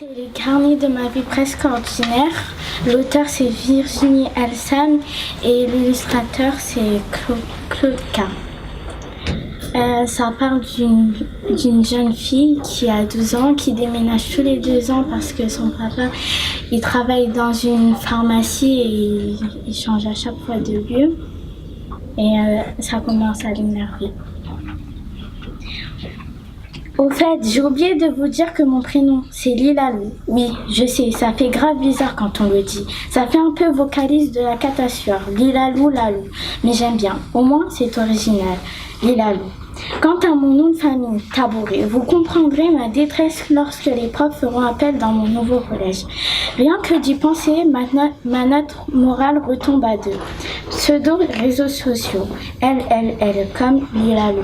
C'est les carnets de ma vie presque ordinaire. L'auteur c'est Virginie Elsan et l'illustrateur c'est Claude K. Ça parle d'une jeune fille qui a 12 ans, qui déménage tous les 2 ans parce que son papa il travaille dans une pharmacie et il change à chaque fois de lieu. Et ça commence à l'énerver. Au fait, j'ai oublié de vous dire que mon prénom, c'est Lilalou. Oui, je sais, ça fait grave bizarre quand on le dit. Ça fait un peu vocaliste de la catastrophe, Lilalou, Lalou. Mais j'aime bien, au moins c'est original, Lilalou. Quant à mon nom de famille, Tabouré, vous comprendrez ma détresse lorsque les profs feront appel dans mon nouveau collège. Rien que d'y penser, ma note morale retombe à 2. Pseudo réseaux sociaux, LLL comme Lilalou.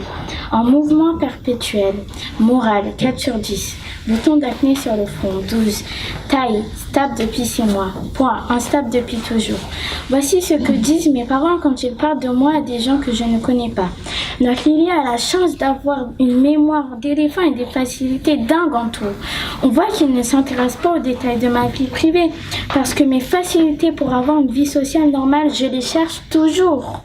En mouvement perpétuel, morale 4 sur 10. Bouton d'acné sur le front, 12. Taille, stable depuis 6 mois. Point, instable depuis toujours. Voici ce que disent mes parents quand ils parlent de moi à des gens que je ne connais pas. Notre Lily a la chance d'avoir une mémoire d'éléphant et des facilités dingues en tout. On voit qu'il ne s'intéresse pas aux détails de ma vie privée, parce que mes facilités pour avoir une vie sociale normale, je les cherche toujours.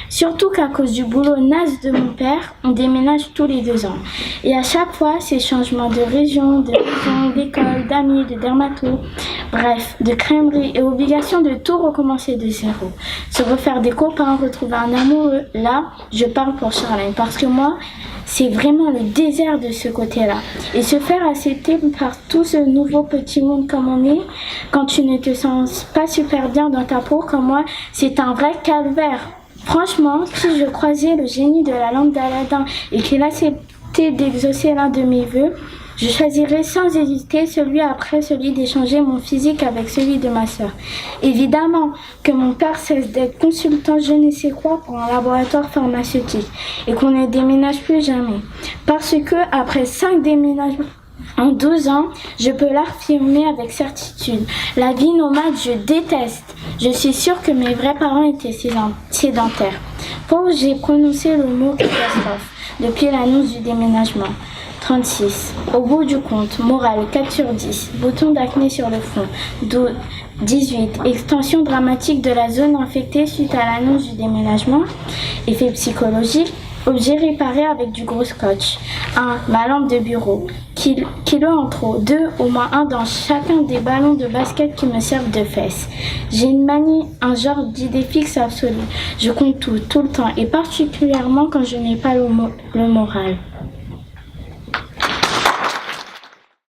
Surtout qu'à cause du boulot naze de mon père, on déménage tous les 2 ans. Et à chaque fois, ces changements de région, d'école, d'amis, de dermato, bref, de crèmerie et obligation de tout recommencer de zéro. Se refaire des copains, retrouver un amoureux, là, je parle pour Charlène. Parce que moi, c'est vraiment le désert de ce côté-là. Et se faire accepter par tout ce nouveau petit monde comme on est, quand tu ne te sens pas super bien dans ta peau comme moi, c'est un vrai calvaire. Franchement, si je croisais le génie de la lampe d'Aladin et qu'il acceptait d'exaucer l'un de mes vœux, je choisirais sans hésiter celui après celui d'échanger mon physique avec celui de ma sœur. Évidemment que mon père cesse d'être consultant je ne sais quoi pour un laboratoire pharmaceutique et qu'on ne déménage plus jamais. Parce que après 5 déménagements en 12 ans, je peux l'affirmer avec certitude. La vie nomade, je déteste. Je suis sûre que mes vrais parents étaient sédentaires. Pauvre, j'ai prononcé le mot catastrophe depuis l'annonce du déménagement. 36. Au bout du compte, morale 4 sur 10. Bouton d'acné sur le front. 18. Extension dramatique de la zone infectée suite à l'annonce du déménagement. Effet psychologique. Objet réparé avec du gros scotch. 1. Ma lampe de bureau. Kilo en trop. 2. Au moins 1 dans chacun des ballons de basket qui me servent de fesses. J'ai une manie, un genre d'idée fixe absolue. Je compte tout le temps, et particulièrement quand je n'ai pas le moral.